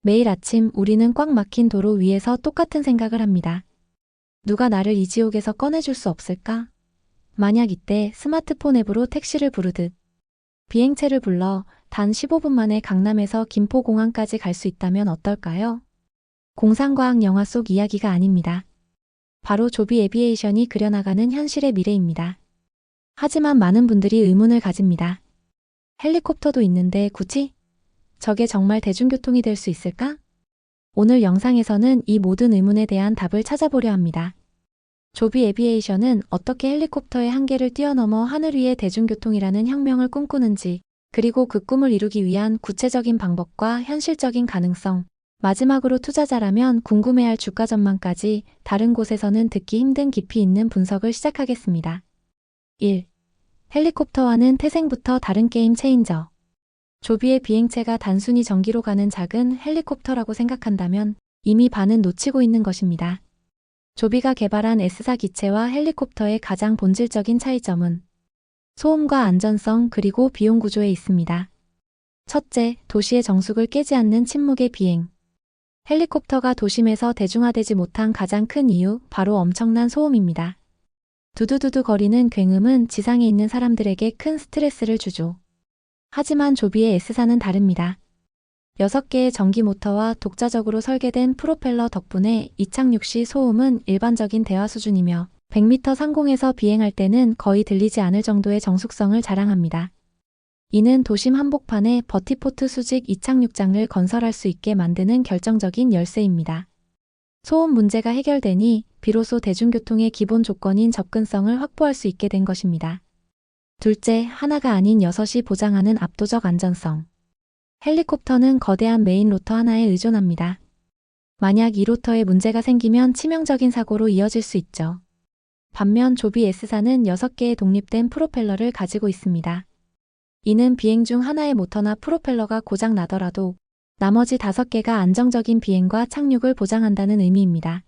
매일 아침 우리는 꽉 막힌 도로 위에서 똑같은 생각을 합니다. 누가 나를 이 지옥에서 꺼내줄 수 없을까? 만약 이때 스마트폰 앱으로 택시를 부르듯 비행체를 불러 단 15분 만에 강남에서 김포공항까지 갈 수 있다면 어떨까요? 공상과학 영화 속 이야기가 아닙니다. 바로 조비 에비에이션이 그려나가는 현실의 미래입니다. 하지만 많은 분들이 의문을 가집니다. 헬리콥터도 있는데 굳이? 저게 정말 대중교통이 될 수 있을까? 오늘 영상에서는 이 모든 의문에 대한 답을 찾아보려 합니다. 조비 에비에이션은 어떻게 헬리콥터의 한계를 뛰어넘어 하늘 위의 대중교통이라는 혁명을 꿈꾸는지, 그리고 그 꿈을 이루기 위한 구체적인 방법과 현실적인 가능성, 마지막으로 투자자라면 궁금해할 주가 전망까지 다른 곳에서는 듣기 힘든 깊이 있는 분석을 시작하겠습니다. 1. 헬리콥터와는 태생부터 다른 게임 체인저. 조비의 비행체가 단순히 전기로 가는 작은 헬리콥터라고 생각한다면 이미 반은 놓치고 있는 것입니다. 조비가 개발한 S사 기체와 헬리콥터의 가장 본질적인 차이점은 소음과 안전성 그리고 비용 구조에 있습니다. 첫째, 도시의 정숙을 깨지 않는 침묵의 비행. 헬리콥터가 도심에서 대중화되지 못한 가장 큰 이유, 바로 엄청난 소음입니다. 두두두두 거리는 굉음은 지상에 있는 사람들에게 큰 스트레스를 주죠. 하지만 조비의 S사는 다릅니다. 6개의 전기 모터와 독자적으로 설계된 프로펠러 덕분에 이착륙 시 소음은 일반적인 대화 수준이며 100m 상공에서 비행할 때는 거의 들리지 않을 정도의 정숙성을 자랑합니다. 이는 도심 한복판에 버티포트 수직 이착륙장을 건설할 수 있게 만드는 결정적인 열쇠입니다. 소음 문제가 해결되니 비로소 대중교통의 기본 조건인 접근성을 확보할 수 있게 된 것입니다. 둘째, 하나가 아닌 6이 보장하는 압도적 안전성. 헬리콥터는 거대한 메인 로터 하나에 의존합니다. 만약 이 로터에 문제가 생기면 치명적인 사고로 이어질 수 있죠. 반면 조비 S사는 6개의 독립된 프로펠러를 가지고 있습니다. 이는 비행 중 하나의 모터나 프로펠러가 고장 나더라도 나머지 5개가 안정적인 비행과 착륙을 보장한다는 의미입니다.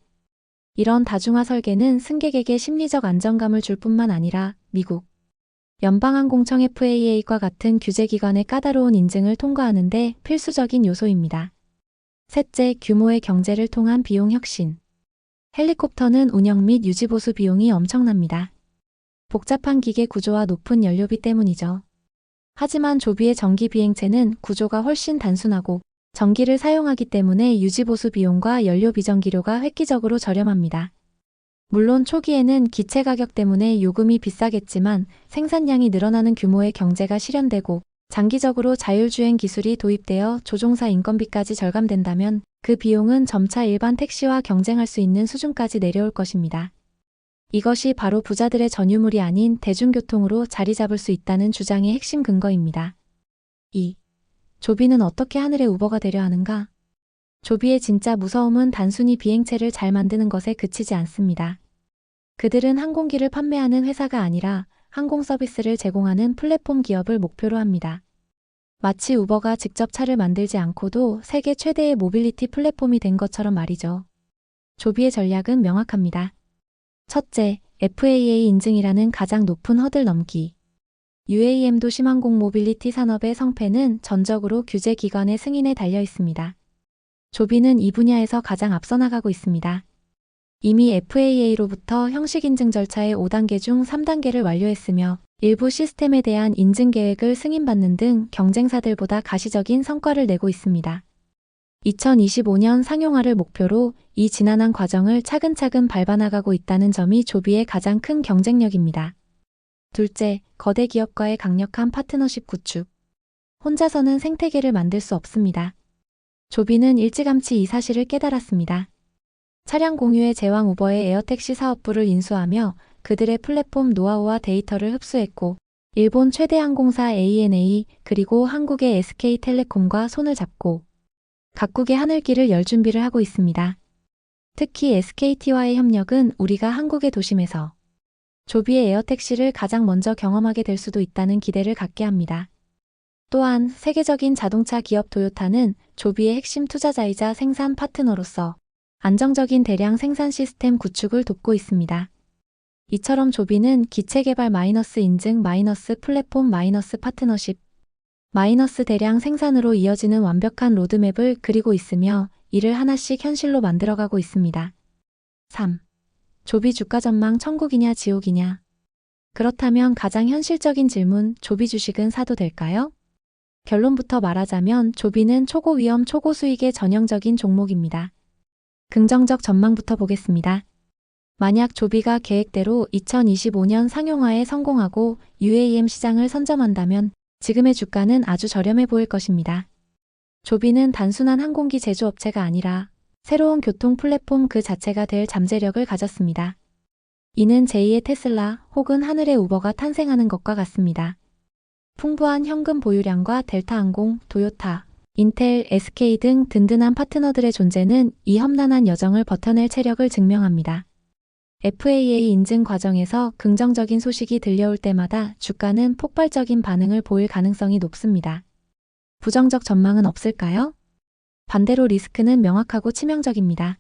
이런 다중화 설계는 승객에게 심리적 안정감을 줄 뿐만 아니라 미국 연방항공청 FAA과 같은 규제기관의 까다로운 인증을 통과하는 데 필수적인 요소입니다. 셋째, 규모의 경제를 통한 비용 혁신. 헬리콥터는 운영 및 유지보수 비용이 엄청납니다. 복잡한 기계 구조와 높은 연료비 때문이죠. 하지만 조비의 전기 비행체는 구조가 훨씬 단순하고 전기를 사용하기 때문에 유지보수 비용과 연료 비전기료가 획기적으로 저렴합니다. 물론 초기에는 기체 가격 때문에 요금이 비싸겠지만 생산량이 늘어나는 규모의 경제가 실현되고 장기적으로 자율주행 기술이 도입되어 조종사 인건비까지 절감된다면 그 비용은 점차 일반 택시와 경쟁할 수 있는 수준까지 내려올 것입니다. 이것이 바로 부자들의 전유물이 아닌 대중교통으로 자리 잡을 수 있다는 주장의 핵심 근거입니다. 2. 조비는 어떻게 하늘의 우버가 되려 하는가? 조비의 진짜 무서움은 단순히 비행체를 잘 만드는 것에 그치지 않습니다. 그들은 항공기를 판매하는 회사가 아니라 항공 서비스를 제공하는 플랫폼 기업을 목표로 합니다. 마치 우버가 직접 차를 만들지 않고도 세계 최대의 모빌리티 플랫폼이 된 것처럼 말이죠. 조비의 전략은 명확합니다. 첫째, FAA 인증이라는 가장 높은 허들 넘기. UAM도 심항공 모빌리티 산업의 성패는 전적으로 규제기관의 승인에 달려 있습니다. 조비는 이 분야에서 가장 앞서 나가고 있습니다. 이미 FAA로부터 형식 인증 절차의 5단계 중 3단계를 완료했으며 일부 시스템에 대한 인증 계획을 승인받는 등 경쟁사들보다 가시적인 성과를 내고 있습니다. 2025년 상용화를 목표로 이 지난한 과정을 차근차근 밟아나가고 있다는 점이 조비의 가장 큰 경쟁력입니다. 둘째, 거대 기업과의 강력한 파트너십 구축. 혼자서는 생태계를 만들 수 없습니다. 조비는 일찌감치 이 사실을 깨달았습니다. 차량 공유의 제왕 우버의 에어택시 사업부를 인수하며 그들의 플랫폼 노하우와 데이터를 흡수했고 일본 최대 항공사 ANA 그리고 한국의 SK텔레콤과 손을 잡고 각국의 하늘길을 열 준비를 하고 있습니다. 특히 SKT와의 협력은 우리가 한국의 도심에서 조비의 에어택시를 가장 먼저 경험하게 될 수도 있다는 기대를 갖게 합니다. 또한 세계적인 자동차 기업 토요타는 조비의 핵심 투자자이자 생산 파트너로서 안정적인 대량 생산 시스템 구축을 돕고 있습니다. 이처럼 조비는 기체 개발 마이너스 인증 마이너스 플랫폼 마이너스 파트너십 마이너스 대량 생산으로 이어지는 완벽한 로드맵을 그리고 있으며 이를 하나씩 현실로 만들어가고 있습니다. 3. 조비 주가 전망 천국이냐 지옥이냐? 그렇다면 가장 현실적인 질문, 조비 주식은 사도 될까요? 결론부터 말하자면 조비는 초고 위험 초고 수익의 전형적인 종목입니다. 긍정적 전망부터 보겠습니다. 만약 조비가 계획대로 2025년 상용화에 성공하고 UAM 시장을 선점한다면 지금의 주가는 아주 저렴해 보일 것입니다. 조비는 단순한 항공기 제조업체가 아니라 새로운 교통 플랫폼 그 자체가 될 잠재력을 가졌습니다. 이는 제2의 테슬라 혹은 하늘의 우버가 탄생하는 것과 같습니다. 풍부한 현금 보유량과 델타항공, 도요타, 인텔, SK 등 든든한 파트너들의 존재는 이 험난한 여정을 버텨낼 체력을 증명합니다. FAA 인증 과정에서 긍정적인 소식이 들려올 때마다 주가는 폭발적인 반응을 보일 가능성이 높습니다. 부정적 전망은 없을까요? 반대로 리스크는 명확하고 치명적입니다.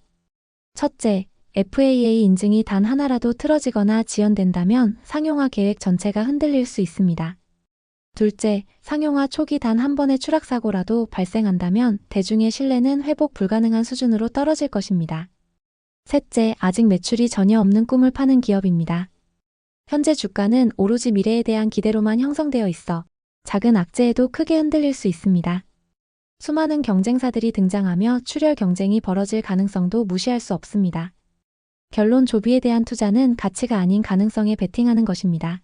첫째, FAA 인증이 단 하나라도 틀어지거나 지연된다면 상용화 계획 전체가 흔들릴 수 있습니다. 둘째, 상용화 초기 단 한 번의 추락사고라도 발생한다면 대중의 신뢰는 회복 불가능한 수준으로 떨어질 것입니다. 셋째, 아직 매출이 전혀 없는 꿈을 파는 기업입니다. 현재 주가는 오로지 미래에 대한 기대로만 형성되어 있어 작은 악재에도 크게 흔들릴 수 있습니다. 수많은 경쟁사들이 등장하며 출혈 경쟁이 벌어질 가능성도 무시할 수 없습니다. 결론, 조비에 대한 투자는 가치가 아닌 가능성에 베팅하는 것입니다.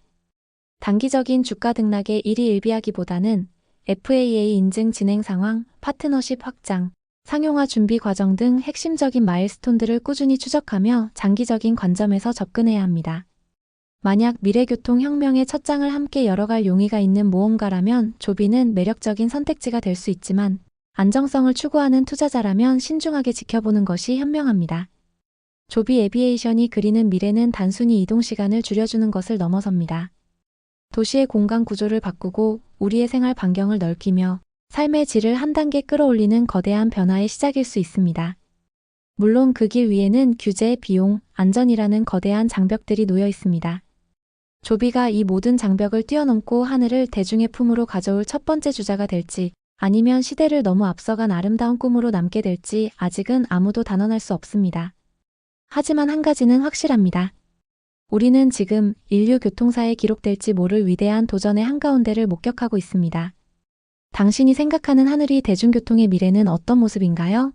단기적인 주가 등락에 일희일비하기보다는 FAA 인증 진행 상황, 파트너십 확장, 상용화 준비 과정 등 핵심적인 마일스톤들을 꾸준히 추적하며 장기적인 관점에서 접근해야 합니다. 만약 미래교통 혁명의 첫 장을 함께 열어갈 용의가 있는 모험가라면 조비는 매력적인 선택지가 될 수 있지만 안정성을 추구하는 투자자라면 신중하게 지켜보는 것이 현명합니다. 조비 에비에이션이 그리는 미래는 단순히 이동 시간을 줄여주는 것을 넘어섭니다. 도시의 공간 구조를 바꾸고 우리의 생활 반경을 넓히며 삶의 질을 한 단계 끌어올리는 거대한 변화의 시작일 수 있습니다. 물론 그 길 위에는 규제, 비용, 안전이라는 거대한 장벽들이 놓여 있습니다. 조비가 이 모든 장벽을 뛰어넘고 하늘을 대중의 품으로 가져올 첫 번째 주자가 될지 아니면 시대를 너무 앞서간 아름다운 꿈으로 남게 될지 아직은 아무도 단언할 수 없습니다. 하지만 한 가지는 확실합니다. 우리는 지금 인류 교통사에 기록될지 모를 위대한 도전의 한가운데를 목격하고 있습니다. 당신이 생각하는 하늘이 대중교통의 미래는 어떤 모습인가요?